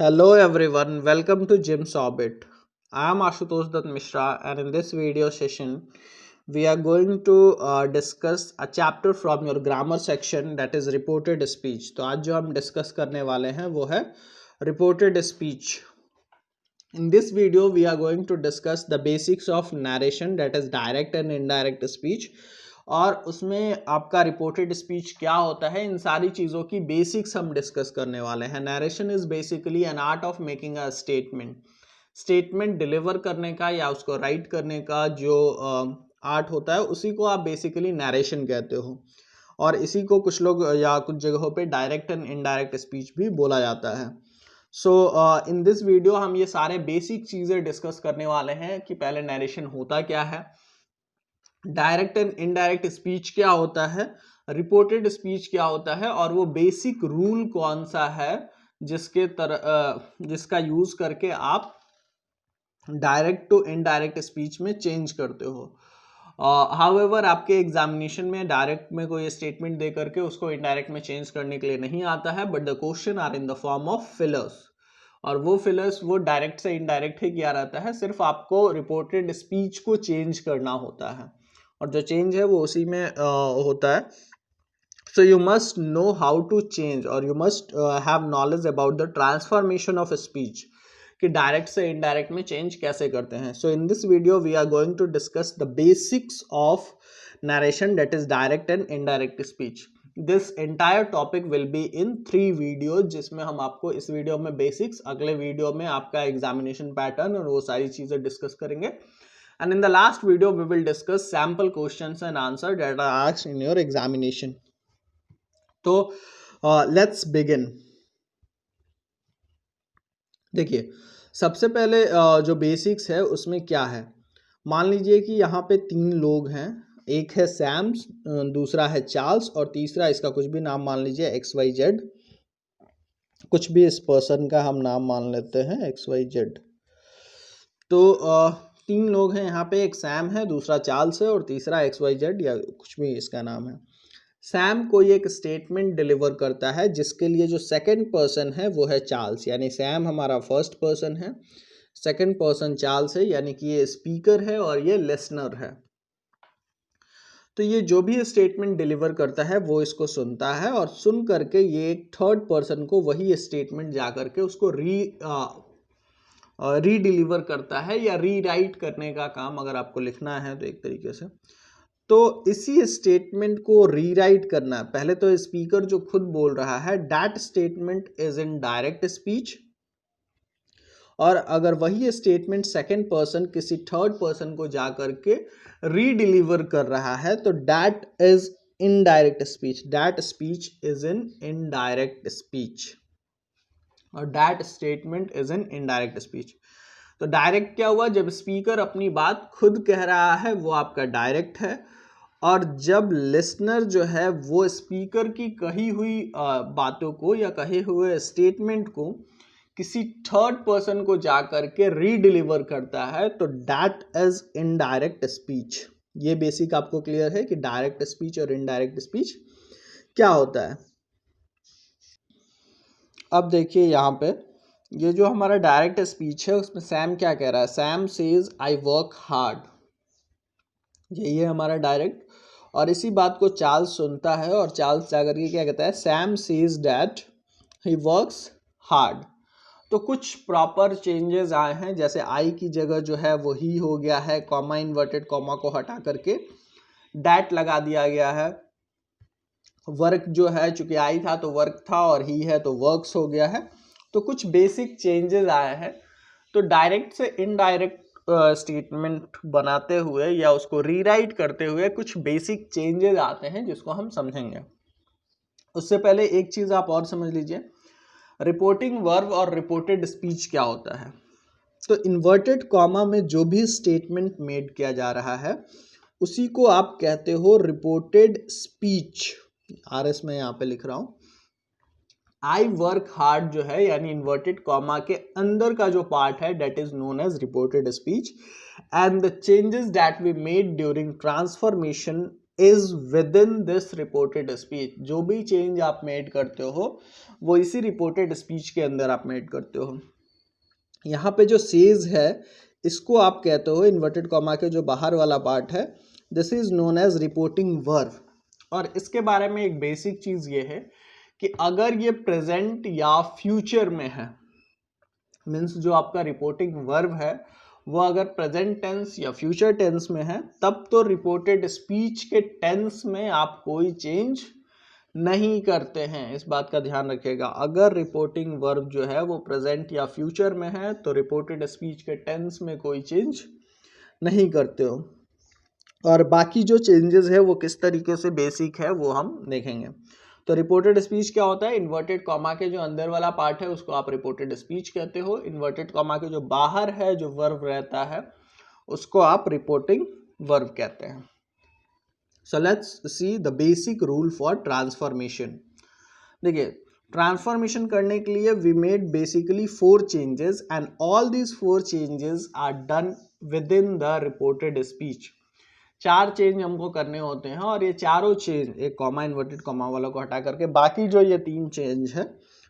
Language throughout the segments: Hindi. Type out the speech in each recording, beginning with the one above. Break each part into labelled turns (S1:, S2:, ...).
S1: Hello everyone, welcome to Jim's Orbit. I am Ashutosh Dutt Mishra, and in this video session we are going to discuss a chapter from your grammar section, that is reported speech. तो आज जो हम डिस्कस करने वाले हैं वो है reported speech. In this video we are going to discuss the basics of narration, that is direct and indirect speech. और उसमें आपका रिपोर्टेड स्पीच क्या होता है, इन सारी चीज़ों की बेसिक्स हम डिस्कस करने वाले हैं. Narration is basically an art of making a statement deliver करने का या उसको राइट करने का जो आर्ट होता है उसी को आप बेसिकली नरेशन कहते हो. और इसी को कुछ लोग या कुछ जगहों पे डायरेक्ट एंड इनडायरेक्ट स्पीच भी बोला जाता है. सो इन दिस वीडियो हम ये सारे बेसिक चीज़ें डिस्कस करने वाले हैं कि पहले नरेशन होता क्या है, डायरेक्ट एंड इनडायरेक्ट स्पीच क्या होता है, रिपोर्टेड स्पीच क्या होता है, और वो बेसिक रूल कौन सा है जिसका यूज करके आप डायरेक्ट टू इनडायरेक्ट स्पीच में चेंज करते हो. हाउएवर आपके एग्जामिनेशन में डायरेक्ट में कोई स्टेटमेंट दे करके उसको इनडायरेक्ट में चेंज करने के लिए नहीं आता है, but the question are in the form of fillers. और वो फिलर्स वो डायरेक्ट से इनडायरेक्ट ही किया रहता है, सिर्फ आपको रिपोर्टेड स्पीच को चेंज करना होता है और जो चेंज है वो उसी में होता है. So you must know how to change और you must have knowledge about the transformation of speech कि डायरेक्ट से इनडायरेक्ट में चेंज कैसे करते हैं. So in this video we are going to discuss the basics of narration, that is direct and indirect speech. This entire topic will be in 3 video, जिसमें हम आपको इस वीडियो में बेसिक्स, अगले वीडियो में आपका एग्जामिनेशन पैटर्न और वो सारी चीजें डिस्कस करेंगे. And in the last video, we will discuss sample questions and answer that are asked in your examination. तो let's begin. देखिए, सबसे पहले जो बेसिक्स है उसमें क्या है. मान लीजिए कि यहाँ पे 3 लोग हैं, एक है सैम्स, दूसरा है चार्ल्स और तीसरा इसका कुछ भी नाम मान लीजिए XYZ. कुछ भी इस पर्सन का हम नाम मान लेते हैं XYZ. तो 3 लोग हैं यहाँ पे, एक सैम है, दूसरा चार्ल्स है और तीसरा XYZ या कुछ भी इसका नाम है. सैम कोई एक स्टेटमेंट डिलीवर करता है जिसके लिए जो सेकंड पर्सन है वो है चार्ल्स, यानी सैम हमारा फर्स्ट पर्सन है, सेकंड पर्सन चार्ल्स है, यानी कि ये स्पीकर है और ये लिसनर है. तो ये जो भी स्टेटमेंट डिलीवर करता है वो इसको सुनता है और सुन करके ये एक थर्ड पर्सन को वही स्टेटमेंट जा करके उसको रीडिलीवर करता है या रीराइट करने का काम अगर आपको लिखना है तो एक तरीके से. तो इसी स्टेटमेंट को रीराइट करना, पहले तो स्पीकर जो खुद बोल रहा है that statement is in direct speech, और अगर वही स्टेटमेंट सेकंड पर्सन किसी थर्ड पर्सन को जा करके रीडिलीवर कर रहा है तो that is indirect speech. That speech is in indirect speech और that statement is in indirect speech. तो डायरेक्ट क्या हुआ, जब स्पीकर अपनी बात खुद कह रहा है वो आपका डायरेक्ट है, और जब लिसनर जो है वो स्पीकर की कही हुई बातों को या कहे हुए स्टेटमेंट को किसी थर्ड पर्सन को जा करके रीडिलीवर करता है तो दैट इज इनडायरेक्ट स्पीच. ये बेसिक आपको क्लियर है कि डायरेक्ट स्पीच और इनडायरेक्ट स्पीच क्या होता है. अब देखिए यहाँ पे ये जो हमारा डायरेक्ट स्पीच है उसमें सैम क्या कह रहा है, Sam says I work hard, यही है हमारा डायरेक्ट. और इसी बात को चार्ल्स सुनता है और चार्ल्स जाकर के क्या कहता है, Sam says that he works hard. तो कुछ प्रॉपर चेंजेस आए हैं, जैसे आई की जगह जो है वो ही हो गया है, कॉमा इन्वर्टेड कॉमा को हटा करके दैट लगा दिया गया है. वर्क जो है चूंकि आई था तो वर्क था और ही है तो वर्क्स हो गया है. तो कुछ बेसिक चेंजेस आए हैं. तो डायरेक्ट से इनडायरेक्ट स्टेटमेंट बनाते हुए या उसको रीराइट करते हुए कुछ बेसिक चेंजेस आते हैं जिसको हम समझेंगे. उससे पहले एक चीज आप और समझ लीजिए, रिपोर्टिंग वर्ब और रिपोर्टेड स्पीच क्या होता है. तो इन्वर्टेड कॉमा में जो भी स्टेटमेंट मेड किया जा रहा है उसी को आप कहते हो रिपोर्टेड स्पीच. RS में यहाँ पे लिख रहा हूं, आई वर्क हार्ड जो है यानी इन्वर्टेड कॉमा के अंदर का जो पार्ट है that is known as reported speech, and the changes that we made during transformation is within this reported speech. जो भी चेंज आप मेड करते हो वो इसी रिपोर्टेड स्पीच के अंदर आप मेड करते हो। यहाँ पे जो सेज है इसको आप कहते हो इन्वर्टेड कॉमा के जो बाहर वाला पार्ट है, this is known as reporting verb. और इसके बारे में एक बेसिक चीज ये है कि अगर ये प्रेजेंट या फ्यूचर में है, मीन्स जो आपका रिपोर्टिंग वर्ब है वो अगर प्रेजेंट टेंस या फ्यूचर टेंस में है, तब तो रिपोर्टेड स्पीच के टेंस में आप कोई चेंज नहीं करते हैं। इस बात का ध्यान रखिएगा। अगर रिपोर्टिंग वर्ब जो है वो प्रेजेंट या फ्यूचर में है तो रिपोर्टेड स्पीच के टेंस में कोई चेंज नहीं करते हो। और बाकी जो चेंजेस है वो किस तरीके से बेसिक है वो हम देखेंगे। तो रिपोर्टेड स्पीच क्या होता है, इन्वर्टेड कॉमा के जो अंदर वाला पार्ट है उसको आप रिपोर्टेड स्पीच कहते हो। इन्वर्टेड कॉमा के जो बाहर है जो वर्ब रहता है उसको आप रिपोर्टिंग वर्ब कहते हैं। So let's see the basic rule for transformation. देखिए, ट्रांसफॉर्मेशन करने के लिए we made basically 4 changes and all these 4 changes are done within the reported speech. 4 change हमको करने होते हैं और ये चारों चेंज, एक कॉमा इन्वर्टेड कॉमा वाला को हटा करके बाकी जो ये 3 चेंज है,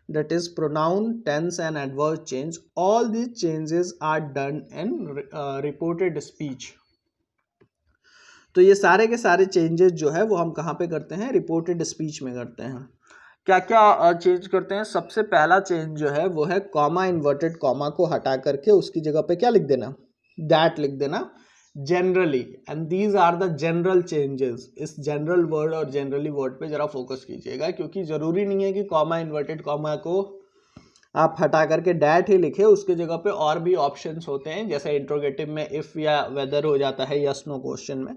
S1: that is pronoun, tense and adverb change, all these changes are done in reported speech। तो ये सारे के सारे चेंजेस जो है वो हम कहाँ पे करते हैं, रिपोर्टेड स्पीच में करते हैं। क्या क्या चेंज करते हैं, सबसे पहला चेंज जो है वो है कॉमा इन्वर्टेड कॉमा को हटा करके उसकी जगह पे क्या लिख देना, दैट लिख देना generally, and these are the general changes. इस जनरल वर्ड और जनरली वर्ड पे जरा फोकस कीजिएगा, क्योंकि जरूरी नहीं है कि कॉमा इन्वर्टेड कॉमा को आप हटा करके डैट ही लिखे, उसके जगह पे और भी ऑप्शंस होते हैं, जैसे इंट्रोगेटिव में इफ या वेदर हो जाता है यस नो क्वेश्चन में,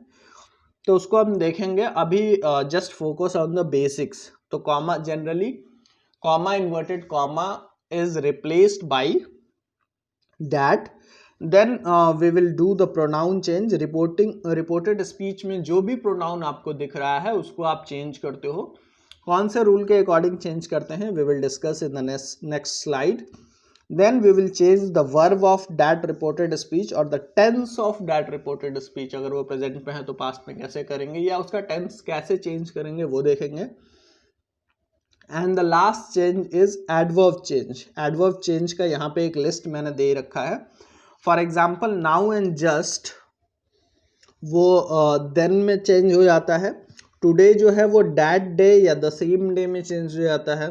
S1: तो उसको हम देखेंगे। अभी just focus on the basics. तो comma generally, comma inverted comma is replaced by that, then we will do the pronoun change. Reported speech में जो भी प्रोनाउन आपको दिख रहा है उसको आप चेंज करते हो। कौन से रूल के अकॉर्डिंग चेंज करते हैं we will discuss in the next slide. Then we will change the verb of that reported speech और the tense of that reported speech. अगर वो प्रेजेंट में है तो पास्ट में कैसे करेंगे या उसका टेंस कैसे चेंज करेंगे वो देखेंगे। And the last change is adverb change. Adverb change का यहाँ पे एक लिस्ट मैंने दे रखा है। For example now and just, वो देन में चेंज हो जाता है। टुडे जो है वो डैट डे या द सेम डे में चेंज हो जाता है।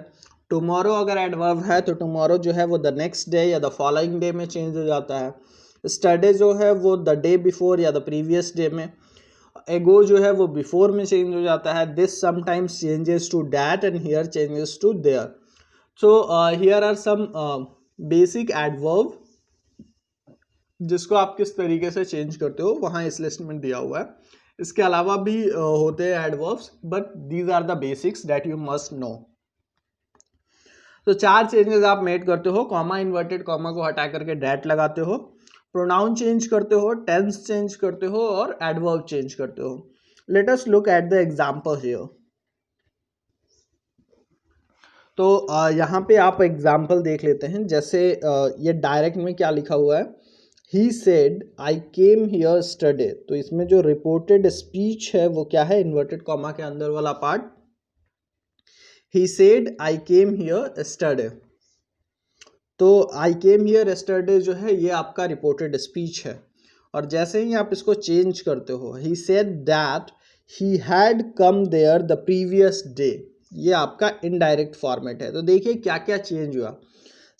S1: टुमारो अगर एडवर्ब है तो टुमारो जो है वो द नेक्स्ट डे या द फॉलोइंग डे में चेंज हो जाता है। स्टरडे जो है वो द डे बिफोर या द प्रीवियस डे में। एगो जो है वो बिफोर में चेंज हो जाता है। This sometimes changes to that and here changes to there. So here are some basic adverb जिसको आप किस तरीके से चेंज करते हो वहाँ इस लिस्ट में दिया हुआ है। इसके अलावा भी होते हैं adverbs, but these are the basics that you must know. तो 4 चेंजेस आप मेड करते हो। कॉमा इन्वर्टेड कॉमा को हटा करके डैट लगाते हो, प्रोनाउन चेंज करते हो, टेंस चेंज करते हो और एडवर्ब चेंज करते हो। Let us look at the example here. तो यहाँ पे आप एग्जांपल देख लेते हैं। जैसे ये डायरेक्ट में क्या लिखा हुआ है, He said I came here yesterday। तो इसमें जो रिपोर्टेड स्पीच है वो क्या है, इन्वर्टेड कॉमा के अंदर वाला part. He said I came here yesterday। तो I came here yesterday जो है ये आपका रिपोर्टेड स्पीच है। और जैसे ही आप इसको चेंज करते हो, He said that he had come there the previous day, ये आपका इनडायरेक्ट फॉर्मेट है। तो देखिए क्या क्या चेंज हुआ।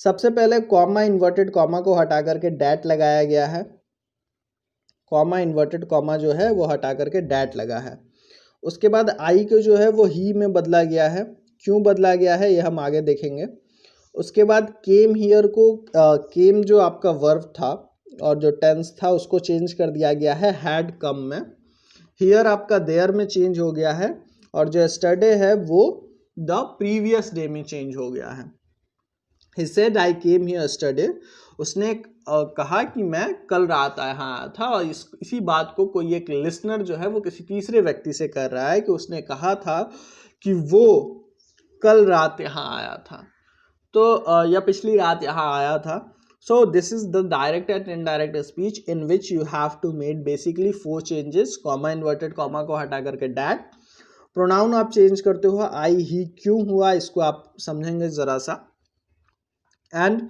S1: सबसे पहले कॉमा इन्वर्टेड कॉमा को हटा करके डैट लगाया गया है। कॉमा इन्वर्टेड कॉमा जो है वो हटा करके डैट लगा है। उसके बाद आई को जो है वो ही में बदला गया है। क्यों बदला गया है ये हम आगे देखेंगे। उसके बाद केम हियर को केम जो आपका वर्ब था और जो टेंस था उसको चेंज कर दिया गया है हैड कम में। हियर आपका देयर में चेंज हो गया है और जो यस्टरडे है वो द प्रीवियस डे में चेंज हो गया है। He said I came here yesterday। उसने कहा कि मैं कल रात यहाँ आया था। और इसी बात को कोई एक लिसनर जो है वो किसी तीसरे व्यक्ति से कर रहा है कि उसने कहा था कि वो कल रात यहाँ आया था, तो या पिछली रात यहाँ आया था। So this is the direct and indirect speech in which you have to make basically 4 changes. Comma inverted comma को हटा करके डैट. प्रोनाउन आप चेंज करते हो, आई ही क्यों हुआ इसको आप समझेंगे जरा सा. एंड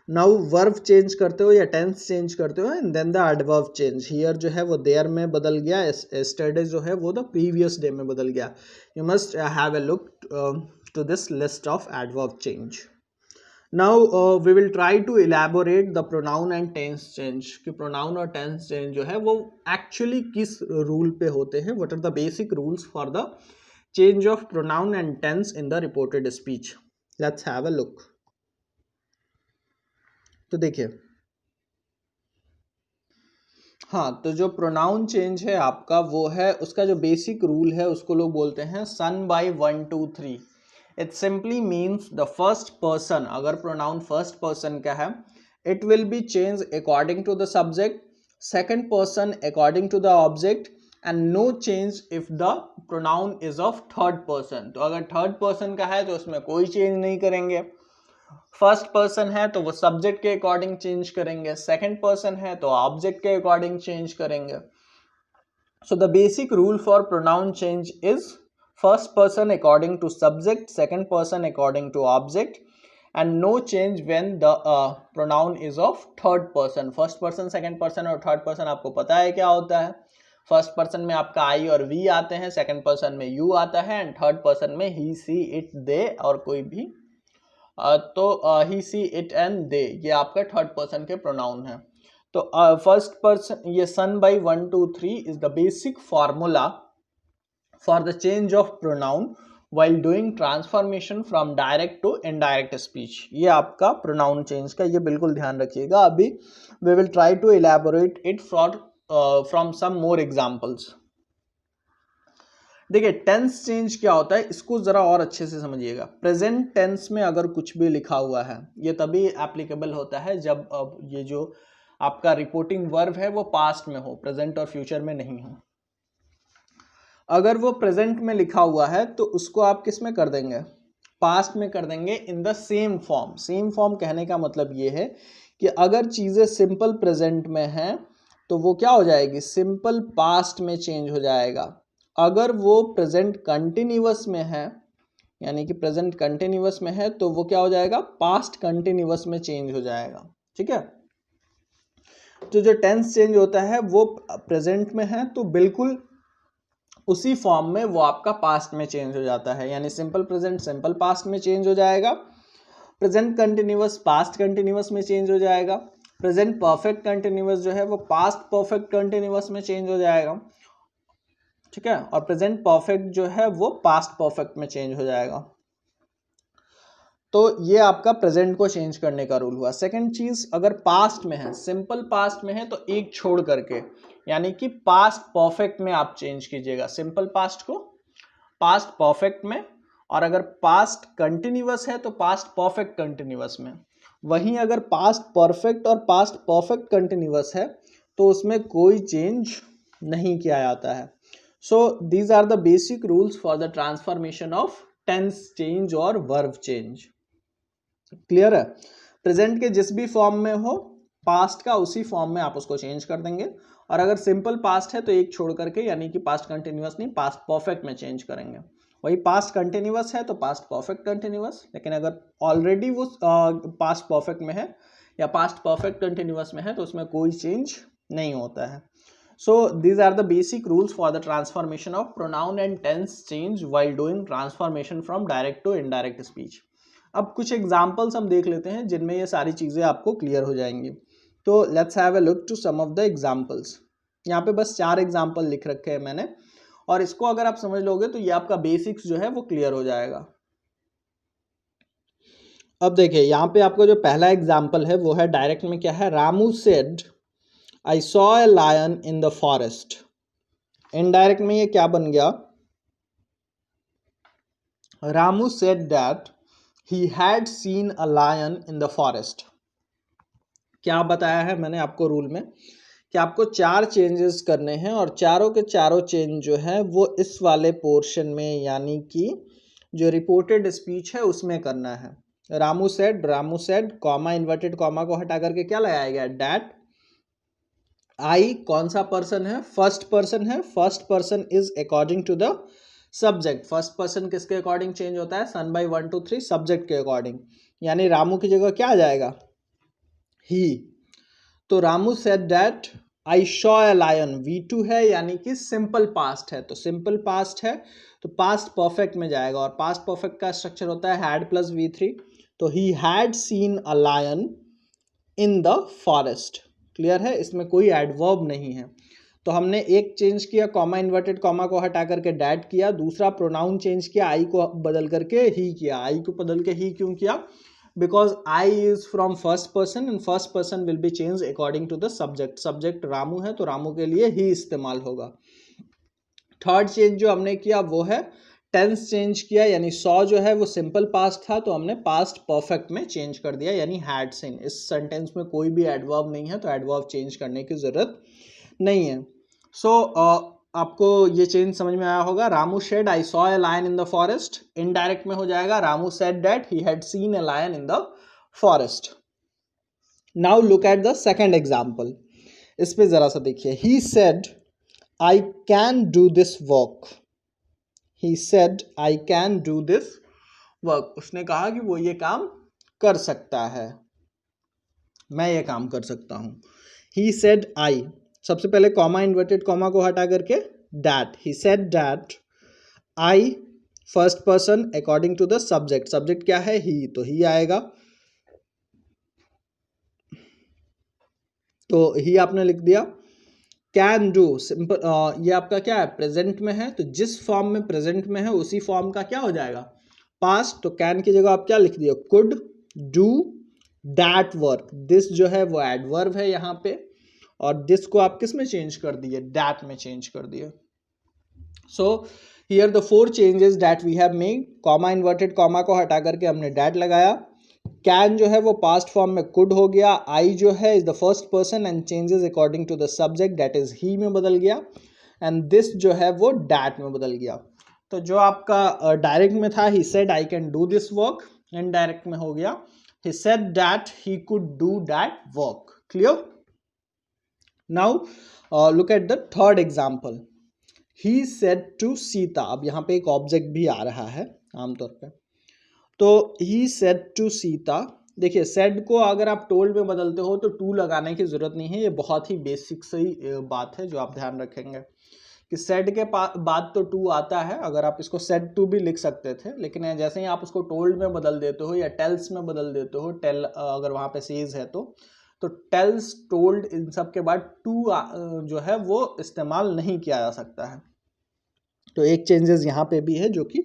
S1: नाउ वर्ब चेंज करते हो या टेंस चेंज करते हो, and then the adverb change. हियर जो है वो देयर में बदल गया, यस्टरडे जो है वो द प्रीवियस डे में बदल गया. You must have a look to this list of adverb change. Now we will try to elaborate the pronoun and tense change. कि pronoun और tense change जो है वो actually किस rule पे होते हैं. What are the basic rules for the change of pronoun and tense in the reported speech? Let's have a look. तो देखिए, हाँ, तो जो pronoun change है आपका वो है, उसका जो basic rule है उसको लोग बोलते हैं son by 1 2 3. It simply means the first person. अगर pronoun first person का है, it will be changed according to the subject, second person according to the object, and no change if the pronoun is of third person. तो अगर third person का है तो उसमें कोई change नहीं करेंगे. फर्स्ट पर्सन है तो वो सब्जेक्ट के अकॉर्डिंग चेंज करेंगे, सेकंड पर्सन है तो ऑब्जेक्ट के अकॉर्डिंग चेंज करेंगे. So the basic rule for pronoun change is first person according to subject, second person according to object, and no change when the pronoun is of third person. first person, second person और third person आपको पता है क्या होता है. first person में आपका I और we आते हैं, second person में you आता है, and third person में he, she, it, they और कोई भी तो he, she, it and they ये आपका third person के pronoun है. तो first person ये son by 1 2 3 is the basic formula for the change of pronoun while doing transformation from direct to indirect speech. ये आपका pronoun change का, ये बिल्कुल ध्यान रखिएगा. अभी we will try to elaborate it from some more examples. देखिए टेंस चेंज क्या होता है इसको जरा और अच्छे से समझिएगा. प्रेजेंट टेंस में अगर कुछ भी लिखा हुआ है ये तभी एप्लीकेबल होता है जब ये जो आपका रिपोर्टिंग वर्ब है वो पास्ट में हो, प्रेजेंट और फ्यूचर में नहीं हो. अगर वो प्रेजेंट में लिखा हुआ है तो उसको आप किस में कर देंगे, पास्ट में कर देंगे in the same form. Same form कहने का मतलब ये है कि अगर चीज़ें सिंपल प्रेजेंट में हैं तो वो क्या हो जाएगी, सिंपल पास्ट में चेंज हो जाएगा. अगर वो प्रेजेंट कंटिन्यूअस में है, यानी कि प्रेजेंट कंटिन्यूअस में है, तो वो क्या हो जाएगा, पास्ट कंटिन्यूअस में चेंज हो जाएगा. ठीक है. तो जो टेंस चेंज होता है वो प्रेजेंट में है तो बिल्कुल उसी फॉर्म में वो आपका पास्ट में चेंज हो जाता है. यानी सिंपल प्रेजेंट सिंपल पास्ट में चेंज हो जाएगा, प्रेजेंट कंटिन्यूअस पास्ट कंटिन्यूअस में चेंज हो जाएगा, प्रेजेंट परफेक्ट कंटिन्यूअस जो है वो पास्ट परफेक्ट कंटिन्यूअस में चेंज हो जाएगा. ठीक है. और प्रेजेंट परफेक्ट जो है वो पास्ट परफेक्ट में चेंज हो जाएगा. तो ये आपका प्रेजेंट को चेंज करने का रूल हुआ. सेकंड चीज, अगर पास्ट में है, सिंपल पास्ट में है तो एक छोड़ करके, यानी कि पास्ट परफेक्ट में आप चेंज कीजिएगा सिंपल पास्ट को पास्ट परफेक्ट में, और अगर पास्ट कंटिन्यूअस है तो पास्ट परफेक्ट कंटिन्यूअस में. वहीं अगर पास्ट परफेक्ट और पास्ट परफेक्ट कंटिन्यूअस है तो उसमें कोई चेंज नहीं किया जाता है. So these are the basic rules for the transformation of tense change और वर्ब चेंज. क्लियर है. प्रेजेंट के जिस भी फॉर्म में हो, पास्ट का उसी फॉर्म में आप उसको चेंज कर देंगे. और अगर सिंपल पास्ट है तो एक छोड़ करके, यानी कि पास्ट कंटिन्यूअस नहीं, पास्ट परफेक्ट में चेंज करेंगे. वही पास्ट कंटिन्यूअस है तो पास्ट परफेक्ट कंटिन्यूअस, लेकिन अगर ऑलरेडी वो पास्ट परफेक्ट में है या पास्ट परफेक्ट कंटिन्यूअस में है तो उसमें कोई चेंज नहीं होता है. So these are the basic rules for the transformation of pronoun and tense change while doing transformation from direct to indirect speech. अब कुछ एग्जाम्पल्स हम देख लेते हैं जिनमें ये सारी चीज़ें आपको क्लियर हो जाएंगी. तो let's have a look to some of the examples. यहाँ पे बस 4 एग्जाम्पल लिख रखे हैं मैंने, और इसको अगर आप समझ लोगे तो ये आपका बेसिक्स जो है वो क्लियर हो जाएगा. अब देखिए यहाँ पे आपको जो पहला एग्जाम्पल है वो है डायरेक्ट में क्या है, Ramu said I saw a lion in the forest. Indirect में ये क्या बन गया, Ramu said that he had seen a lion in the forest. क्या बताया है मैंने आपको रूल में कि आपको 4 चेंजेस करने हैं, और चारों के चारों चेंज जो है वो इस वाले पोर्शन में, यानी कि जो रिपोर्टेड स्पीच है उसमें करना है. Ramu said comma inverted comma को हटा करके क्या लगाया गया, डैट। आई कौन सा पर्सन है, फर्स्ट पर्सन है, first person is according to the subject. First person किसके अकॉर्डिंग चेंज होता है, सन बाई 1 2 3 सब्जेक्ट के अकॉर्डिंग, यानी रामू की जगह क्या आ जाएगा, ही। तो Ramu said that I saw a lion, V2 है यानी कि सिंपल पास्ट है, तो सिंपल पास्ट है तो पास्ट परफेक्ट में जाएगा, और पास्ट परफेक्ट का स्ट्रक्चर होता है हैड प्लस V3। तो he had seen a lion in the forest. Clear है, इसमें कोई एडवर्ब नहीं है। तो हमने एक चेंज किया, कॉमा इन्वर्टेड कॉमा को हटा करके डैट किया, दूसरा प्रोनाउन चेंज किया, आई को बदल करके ही किया। आई को बदल के ही क्यों किया, because I is from first person and first person will be change according to the subject. Subject Ramu है तो रामू के लिए ही इस्तेमाल होगा। थर्ड चेंज जो हमने किया वो है टेंस चेंज किया, यानी सॉ जो है वो सिंपल पास्ट था तो हमने पास्ट परफेक्ट में चेंज कर दिया, यानी हैड सीन। इस सेंटेंस में कोई भी एडवर्ब नहीं है तो एडवर्ब चेंज करने की जरूरत नहीं है। सो आपको ये चेंज समझ में आया होगा। Ramu said I saw a lion in the forest, indirect में हो जाएगा Ramu said that he had seen a lion in the forest. Now look at the second example, इस पे जरा सा देखिए। He said I can do this work, he said I can do this work, उसने कहा कि वो ये काम कर सकता है, मैं ये काम कर सकता हूं। he said I, सबसे पहले कॉमा इन्वर्टेड कॉमा को हटा करके that, he said that I first person according to the subject, subject क्या है ही, तो ही आएगा। तो ही आपने लिख दिया। कैन डू सिंपल, ये आपका क्या है, प्रेजेंट में है, तो जिस फॉर्म में प्रेजेंट में है उसी फॉर्म का क्या हो जाएगा, पास्ट। तो कैन की जगह आप क्या लिख दिए, could do that work. This जो है वो एडवर्ब है यहाँ पे, और दिस को आप किस में चेंज कर दिए, दैट में चेंज कर दिए। So here the 4 changes that we have made. Comma inverted comma को हटा करके हमने दैट लगाया। कैन जो है वो पास्ट फॉर्म में कुड हो गया। आई जो है is the first person and changes according to the subject, that is he में बदल गया। एंड दिस जो है वो डैट में बदल गया। तो जो आपका डायरेक्ट में था, he said I can do this work, indirect में हो गया he said that he could do that work. Clear. Now look at the third example. He said to Sita, अब यहाँ पे एक ऑब्जेक्ट भी आ रहा है आमतौर पे, तो ही सेड टू सीता। देखिए सेड को अगर आप टोल्ड में बदलते हो तो टू लगाने की जरूरत नहीं है, ये बहुत ही बेसिक सही बात है जो आप ध्यान रखेंगे कि सेड के बाद तो टू आता है। अगर आप इसको सेड टू भी लिख सकते थे, लेकिन जैसे ही आप उसको टोल्ड में बदल देते हो या टेल्स में बदल देते हो, टेल अगर वहाँ पे सेज है तो टेल्स टोल्ड इन सब के बाद टू जो है वो इस्तेमाल नहीं किया जा सकता है। तो एक चेंजेस यहाँ पे भी है जो कि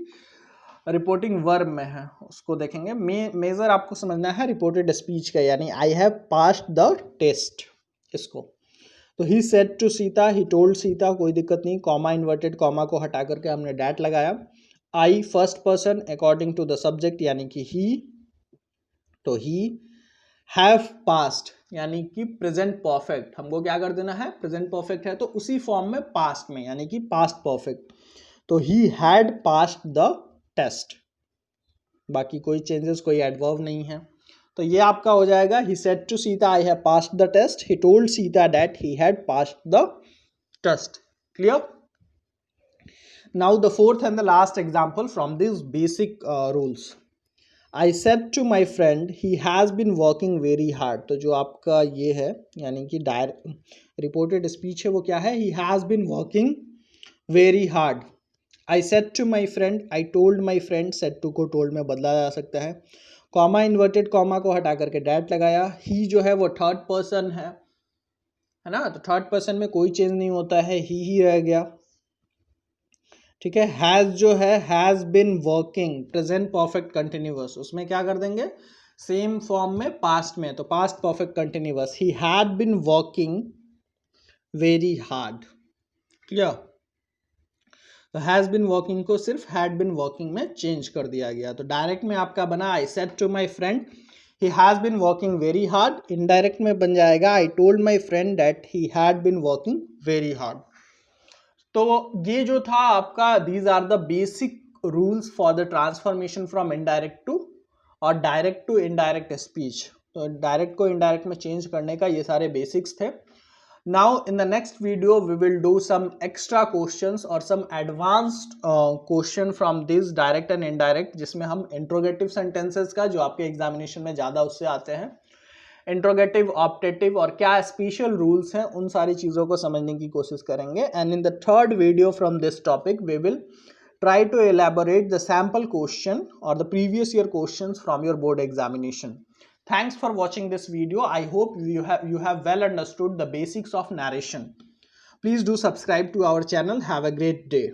S1: रिपोर्टिंग वर्ब में है, उसको देखेंगे। मेजर आपको समझना है रिपोर्टेड स्पीच का, यानी I have passed the test, इसको। तो he said to Sita, he told Sita, कोई दिक्कत नहीं। कॉमा इन्वर्टेड कॉमा को हटा करके हमने डैट लगाया। I first person according to the subject यानी कि ही, तो ही हैव पास्ट यानी कि प्रेजेंट परफेक्ट, हमको क्या कर देना है, प्रेजेंट परफेक्ट है तो उसी फॉर्म में पास्ट में यानी कि पास्ट परफेक्ट, तो he had passed the test. बाकी कोई चेंजेस, कोई एडवर्ब नहीं है। तो ये आपका हो जाएगा he said to Sita I have passed the test, he told Sita that he had passed the test. Clear. Now the fourth and the last example from this basic rules. I said to my friend he has been working very hard. तो जो आपका ये है यानी कि रिपोर्टेड स्पीच है वो क्या है, he has been working very hard. I said to my friend, I told my friend, said to को टोल्ड में बदला जा सकता है। कॉमा इन्वर्टेड कॉमा को हटा करके डैट लगाया। ही जो है वो थर्ड पर्सन है ना, तो थर्ड पर्सन में कोई चेंज नहीं होता है, ही रह गया। ठीक है। हैज जो है has been working, present perfect continuous, उसमें क्या कर देंगे, सेम फॉर्म में पास्ट में, तो past perfect continuous, he had been working very hard. Clear. तो हैज बिन वर्किंग को सिर्फ हैड बिन वर्किंग में चेंज कर दिया गया। तो डायरेक्ट में आपका बना I said to my friend he has been working very hard, indirect में बन जाएगा I told my friend that he had been working very hard. तो ये जो था आपका, these are the basic rules for the transformation from indirect to और डायरेक्ट टू इनडायरेक्ट स्पीच। तो डायरेक्ट को इनडायरेक्ट में चेंज करने का ये सारे बेसिक्स थे। Now in the next video we will do some extra questions और some advanced question from this direct and indirect, जिसमें हम इंट्रोगेटिव सेंटेंसेस का, जो आपके एग्जामिनेशन में ज़्यादा उससे आते हैं, इंट्रोगेटिव, ऑप्टेटिव और क्या स्पेशल रूल्स हैं, उन सारी चीज़ों को समझने की कोशिश करेंगे। And in the third video from this topic we will try to elaborate the sample question or the previous year questions from your board examination. Thanks for watching this video. I hope you have well understood the basics of narration. Please do subscribe to our channel. Have a great day.